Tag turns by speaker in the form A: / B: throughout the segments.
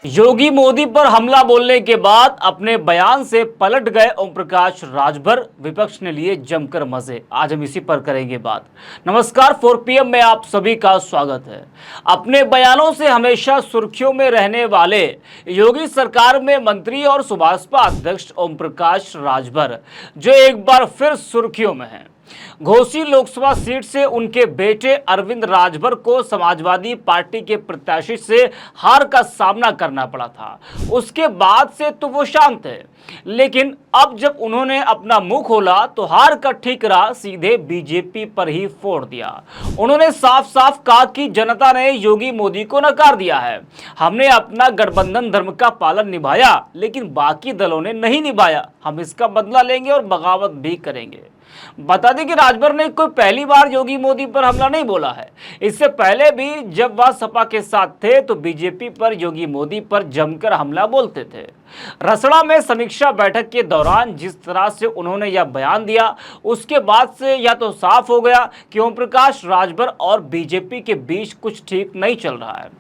A: योगी मोदी पर हमला बोलने के बाद अपने बयान से पलट गए ओम प्रकाश राजभर। विपक्ष ने लिए जमकर मजे। आज हम इसी पर करेंगे बात। नमस्कार, 4 PM में आप सभी का स्वागत है। अपने बयानों से हमेशा सुर्खियों में रहने वाले योगी सरकार में मंत्री और सुभाषपा अध्यक्ष ओम प्रकाश राजभर जो एक बार फिर सुर्खियों में हैं। घोसी लोकसभा सीट से उनके बेटे अरविंद राजभर को समाजवादी पार्टी के प्रत्याशी से हार का सामना करना पड़ा था। उसके बाद से तो वो शांत है, लेकिन अब जब उन्होंने अपना मुंह खोला तो हार का ठीकरा सीधे बीजेपी पर ही फोड़ दिया। उन्होंने साफ साफ कहा कि जनता ने योगी मोदी को नकार दिया है। हमने अपना गठबंधन धर्म का पालन निभाया, लेकिन बाकी दलों ने नहीं निभाया। हम इसका बदला लेंगे और बगावत भी करेंगे। बता दें कि राजभर ने कोई पहली बार योगी मोदी पर हमला नहीं बोला है। इससे पहले भी जब वह सपा के साथ थे तो बीजेपी पर, योगी मोदी पर जमकर हमला बोलते थे। रसड़ा में समीक्षा बैठक के दौरान जिस तरह से उन्होंने यह बयान दिया, उसके बाद से यह तो साफ हो गया कि ओम प्रकाश राजभर और बीजेपी के बीच कुछ ठीक नहीं चल रहा है।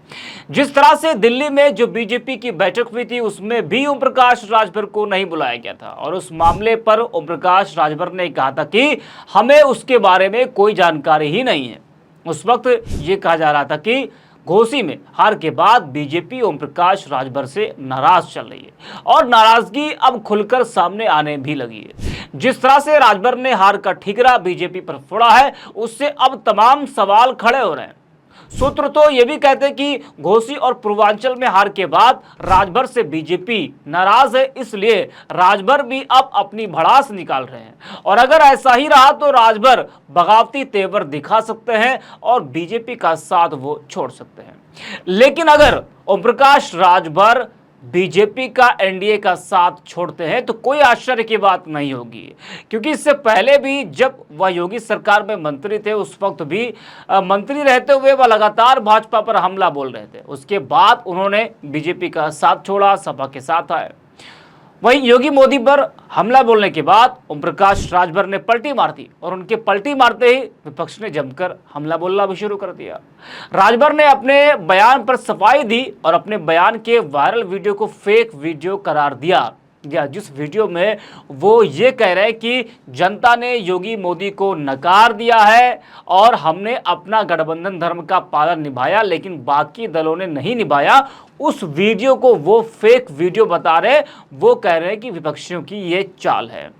A: जिस तरह से दिल्ली में जो बीजेपी की बैठक हुई थी, उसमें भी ओम प्रकाश राजभर को नहीं बुलाया गया था और उस मामले पर ओम प्रकाश राजभर ने कहा था कि हमें उसके बारे में कोई जानकारी ही नहीं है। उस वक्त ये कहा जा रहा था कि घोसी में हार के बाद बीजेपी ओम प्रकाश राजभर से नाराज चल रही है और नाराजगी अब खुलकर सामने आने भी लगी है। जिस तरह से राजभर ने हार का ठीकरा बीजेपी पर फोड़ा है, उससे अब तमाम सवाल खड़े हो रहे हैं। सूत्र तो ये भी कहते हैं कि घोसी और पूर्वांचल में हार के बाद राजभर से बीजेपी नाराज है, इसलिए राजभर भी अब अपनी भड़ास निकाल रहे हैं और अगर ऐसा ही रहा तो राजभर बगावती तेवर दिखा सकते हैं और बीजेपी का साथ वो छोड़ सकते हैं। लेकिन अगर ओम प्रकाश राजभर बीजेपी का एनडीए का साथ छोड़ते हैं तो कोई आश्चर्य की बात नहीं होगी, क्योंकि इससे पहले भी जब वह योगी सरकार में मंत्री थे, उस वक्त भी मंत्री रहते हुए वह लगातार भाजपा पर हमला बोल रहे थे। उसके बाद उन्होंने बीजेपी का साथ छोड़ा, सपा के साथ आए। वहीं योगी मोदी पर हमला बोलने के बाद ओम प्रकाश राजभर ने पलटी मार दी और उनके पलटी मारते ही विपक्ष ने जमकर हमला बोलना भी शुरू कर दिया। राजभर ने अपने बयान पर सफाई दी और अपने बयान के वायरल वीडियो को फेक वीडियो करार दिया गया, जिस वीडियो में वो ये कह रहे हैं कि जनता ने योगी मोदी को नकार दिया है और हमने अपना गठबंधन धर्म का पालन निभाया, लेकिन बाकी दलों ने नहीं निभाया। उस वीडियो को वो फेक वीडियो बता रहे, वो कह रहे हैं कि विपक्षियों की ये चाल है।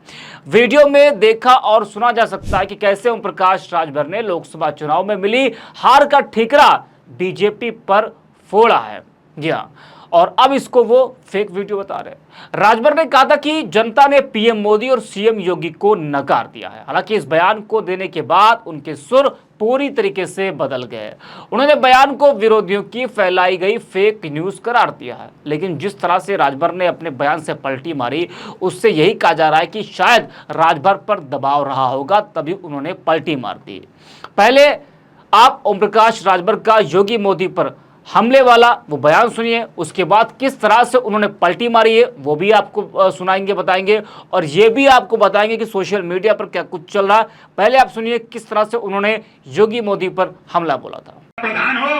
A: वीडियो में देखा और सुना जा सकता है कि कैसे ओम प्रकाश राजभर ने लोकसभा चुनाव में मिली हार का ठीकरा बीजेपी पर फोड़ा है। जी हाँ, और अब इसको वो फेक वीडियो बता रहे हैं। राजभर ने कहा था कि जनता ने पीएम मोदी और सीएम योगी को नकार दिया है। हालांकि इस बयान को देने के बाद उनके सुर पूरी तरीके से बदल गए। उन्होंने बयान को विरोधियों की फैलाई गई फेक न्यूज करार दिया है। लेकिन जिस तरह से राजभर ने अपने बयान से पलटी मारी, उससे यही कहा जा रहा है कि शायद राजभर पर दबाव रहा होगा, तभी उन्होंने पलटी मार दी। पहले आप ओम प्रकाश राजभर का योगी मोदी पर हमले वाला वो बयान सुनिए, उसके बाद किस तरह से उन्होंने पलटी मारी है वो भी आपको सुनाएंगे, बताएंगे, और ये भी आपको बताएंगे कि सोशल मीडिया पर क्या कुछ चल रहा है। पहले आप सुनिए किस तरह से उन्होंने योगी मोदी पर हमला बोला था।
B: प्रधान हो,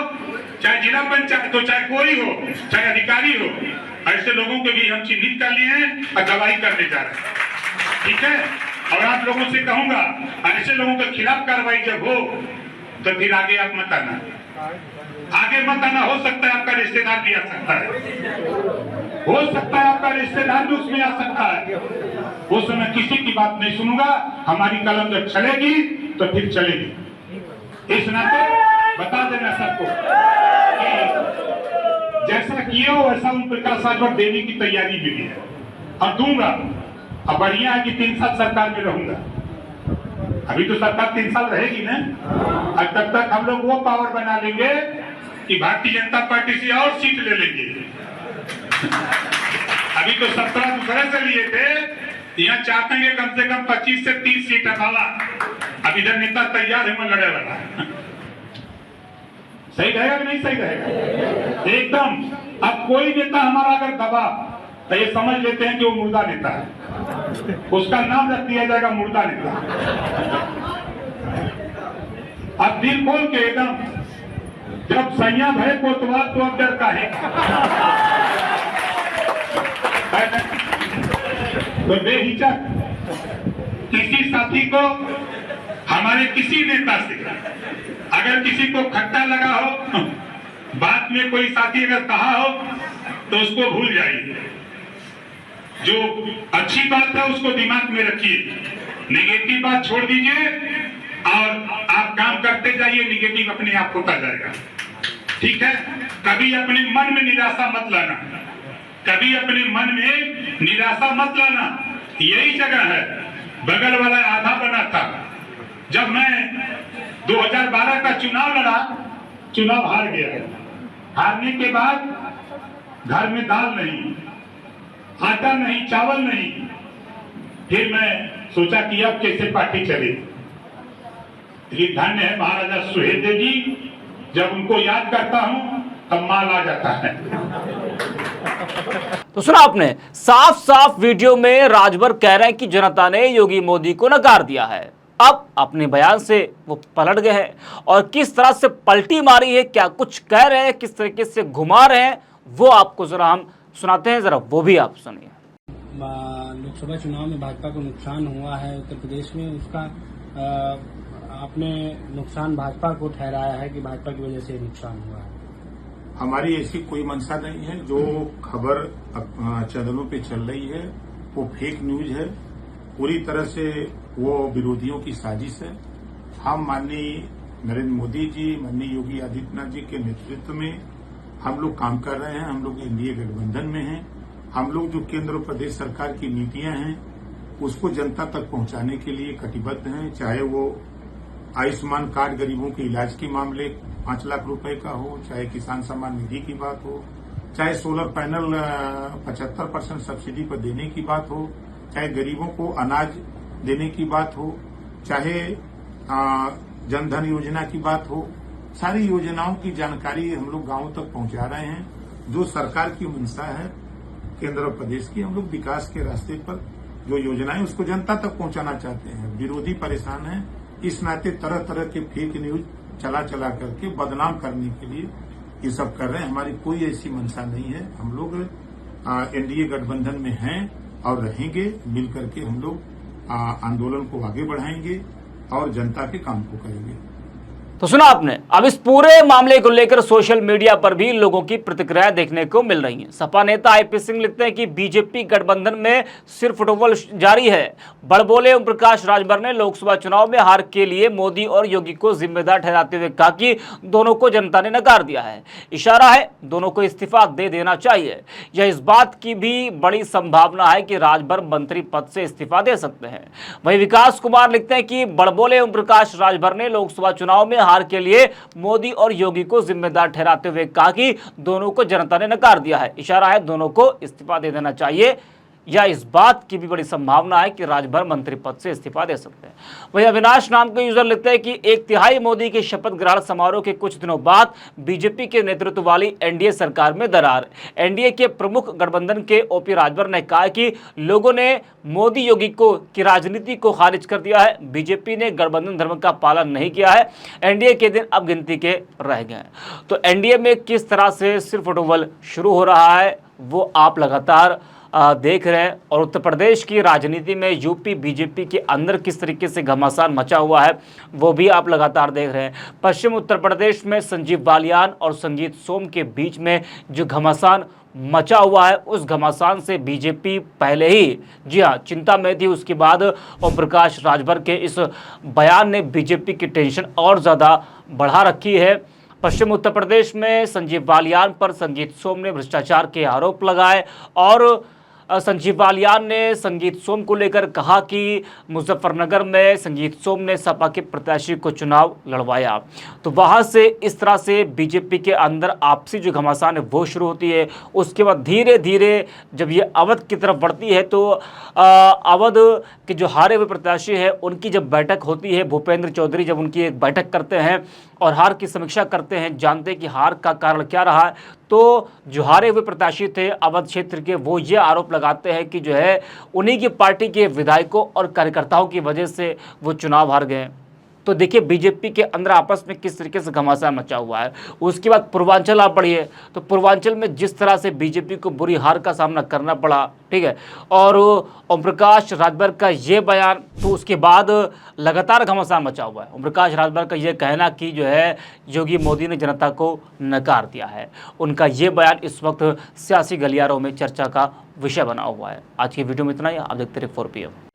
B: चाहे जिला पंचायत हो, चाहे कोई हो, चाहे अधिकारी हो, ऐसे लोगों के भी हम चिन्हित कर लिए हैं और दवाई करने जा रहे हैं। ठीक है, और आप लोगों से कहूंगा, ऐसे लोगों के खिलाफ कार्रवाई जब हो तो फिर आगे आप मत आना, आगे मत आना। हो सकता है आपका रिश्तेदार भी आ सकता है, हो सकता है आपका रिश्तेदार भी उसमें आ सकता है। उस समय किसी की बात नहीं सुनूंगा। हमारी कलम जब चलेगी तो फिर चलेगी। इस नाते बता देना सबको कि जैसा किए हो वैसा ओम प्रकाश राजभर देने की तैयारी मिली है और दूंगा। अब बढ़िया है कि 3 साल सरकार में रहूंगा। अभी तो सरकार 3 साल रहेगी ना, और तब तक हम लोग वो पावर बना लेंगे कि भारतीय जनता पार्टी से और सीट ले लेंगे। अभी तो 17 दूसरे से लिए थे, यहाँ चाहते हैं कम से कम 25 से 30 सीट हमारा। अब इधर नेता तैयार है, मैं लड़े वाला। सही रहेगा कि नहीं सही रहेगा? एकदम। अब कोई नेता हमारा अगर दबा तो ये समझ लेते हैं कि वो मुर्दा नेता है, उसका नाम रख दिया जाएगा मुर्दा नेता। अब दिल खोल के एकदम जब सैया भय कोतवाल तो अब डर काहे तो बेहिचक किसी साथी को, हमारे किसी नेता से अगर किसी को खट्टा लगा हो, बात में कोई साथी अगर कहा हो तो उसको भूल जाइए। जो अच्छी बात है उसको दिमाग में रखिए, नेगेटिव बात छोड़ दीजिए और आप काम करते जाइए, नेगेटिव अपने आप होता जाएगा। ठीक है, कभी अपने मन में निराशा मत लाना, कभी अपने मन में निराशा मत लाना। यही जगह है, बगल वाला आधा बना था। जब मैं 2012 का चुनाव लड़ा, चुनाव हार गया। हारने के बाद घर में दाल नहीं, आटा नहीं, चावल नहीं। फिर मैं सोचा कि अब कैसे पार्टी चले। लेकिन धन्य है महाराजा सुहेलदेव जी, जब उनको याद करता हूं तब माल आ जाता है।
A: तो सुना आपने, साफ साफ वीडियो में राजभर कह रहे हैं कि जनता ने योगी मोदी को नकार दिया है। अब अपने बयान से वो पलट गए हैं और किस तरह से पलटी मारी है, क्या कुछ कह रहे हैं, किस तरीके से घुमा रहे हैं, वो आपको जरा हम सुनाते हैं, जरा वो भी आप सुनिए।
C: लोकसभा चुनाव में भाजपा को नुकसान हुआ है उत्तर प्रदेश में, उसका आपने नुकसान भाजपा को ठहराया है कि भाजपा की वजह से नुकसान हुआ है।
D: हमारी ऐसी कोई मंशा नहीं है। जो खबर चैनलों पे चल रही है वो फेक न्यूज है, पूरी तरह से वो विरोधियों की साजिश है। हम माननीय नरेंद्र मोदी जी, माननीय योगी आदित्यनाथ जी के नेतृत्व में हम लोग काम कर रहे हैं। हम लोग एनडीए गठबंधन में हैं। हम लोग जो केंद्र और प्रदेश सरकार की नीतियां हैं उसको जनता तक पहुंचाने के लिए कटिबद्ध हैं। चाहे वो आयुष्मान कार्ड गरीबों के इलाज के मामले 5 लाख रुपए का हो, चाहे किसान सम्मान निधि की बात हो, चाहे सोलर पैनल 75% सब्सिडी पर देने की बात हो, चाहे गरीबों को अनाज देने की बात हो, चाहे जनधन योजना की बात हो, सारी योजनाओं की जानकारी हम लोग गांवों तक पहुंचा रहे हैं। जो सरकार की मंशा है केंद्र और प्रदेश की, हम लोग विकास के रास्ते पर जो योजनाएं उसको जनता तक पहुंचाना चाहते हैं। विरोधी परेशान है, इस नाते तरह तरह के फेक न्यूज चला करके बदनाम करने के लिए ये सब कर रहे हैं। हमारी कोई ऐसी मंशा नहीं है। हम लोग एनडीए गठबंधन में हैं और रहेंगे। मिल करके हम लोग आंदोलन को आगे बढ़ाएंगे और जनता के काम को करेंगे।
A: तो सुना आपने, अब इस पूरे मामले को लेकर सोशल मीडिया पर भी लोगों की प्रतिक्रिया देखने को मिल रही है। सपा नेता आईपी सिंह लिखते हैं कि बीजेपी गठबंधन में सिर्फ फुटबॉल जारी है। बड़बोले ओम प्रकाश राजभर ने लोकसभा चुनाव में हार के लिए मोदी और योगी को जिम्मेदार ठहराते हुए कहा कि दोनों को जनता ने नकार दिया है। इशारा है दोनों को इस्तीफा दे देना चाहिए। यह इस बात की भी बड़ी संभावना है कि राजभर मंत्री पद से इस्तीफा दे सकते हैं। वहीं विकास कुमार लिखते हैं कि बड़बोले ओम प्रकाश राजभर ने लोकसभा चुनाव में हार के लिए मोदी और योगी को जिम्मेदार ठहराते हुए कहा कि दोनों को जनता ने नकार दिया है। इशारा है दोनों को इस्तीफा दे देना चाहिए। या इस बात की भी बड़ी संभावना है कि राजभर मंत्री पद से इस्तीफा दे सकते हैं। वही अविनाश नाम के यूजर लिखते हैं कि 1/3 मोदी के शपथ ग्रहण समारोह के कुछ दिनों बाद बीजेपी के नेतृत्व वाली एनडीए सरकार में दरार। एनडीए के प्रमुख गठबंधन के ओपी राजभर ने कहा कि लोगों ने मोदी योगी की राजनीति को खारिज कर दिया है। बीजेपी ने गठबंधन धर्म का पालन नहीं किया है। एनडीए के दिन अब गिनती के रह गए। तो एनडीए में किस तरह से सिर्फ फुटबॉल शुरू हो रहा है वो आप लगातार देख रहे हैं। और उत्तर प्रदेश की राजनीति में यूपी बीजेपी के अंदर किस तरीके से घमासान मचा हुआ है वो भी आप लगातार देख रहे हैं। पश्चिम उत्तर प्रदेश में संजीव बालियान और संगीत सोम के बीच में जो घमासान मचा हुआ है, उस घमासान से बीजेपी पहले ही जी हाँ चिंता में थी। उसके बाद ओम प्रकाश राजभर के इस बयान ने बीजेपी की टेंशन और ज़्यादा बढ़ा रखी है। पश्चिम उत्तर प्रदेश में संजीव बालियान पर संगीत सोम ने भ्रष्टाचार के आरोप लगाए और संजीव बालियान ने संगीत सोम को लेकर कहा कि मुजफ्फरनगर में संगीत सोम ने सपा के प्रत्याशी को चुनाव लड़वाया। तो वहां से इस तरह से बीजेपी के अंदर आपसी जो घमासान है वो शुरू होती है। उसके बाद धीरे धीरे जब ये अवध की तरफ बढ़ती है तो अवध के जो हारे हुए प्रत्याशी है उनकी जब बैठक होती है, भूपेंद्र चौधरी जब उनकी एक बैठक करते हैं और हार की समीक्षा करते हैं, जानते हैं कि हार का कारण क्या रहा है, तो जो हारे हुए प्रत्याशी थे अवध क्षेत्र के वो ये आरोप लगाते हैं कि जो है उन्हीं की पार्टी के विधायकों और कार्यकर्ताओं की वजह से वो चुनाव हार गए। तो देखिए बीजेपी के अंदर आपस में किस तरीके से घमासान मचा हुआ है। उसके बाद पूर्वांचल आप पढ़िए, तो पूर्वांचल में जिस तरह से बीजेपी को बुरी हार का सामना करना पड़ा, ठीक है, और ओम प्रकाश राजभर का ये बयान, तो उसके बाद लगातार घमासान मचा हुआ है। ओम प्रकाश राजभर का ये कहना कि जो है योगी मोदी ने जनता को नकार दिया है, उनका ये बयान इस वक्त सियासी गलियारों में चर्चा का विषय बना हुआ है। आज की वीडियो में इतना ही, आप देखते रहिए 4PM।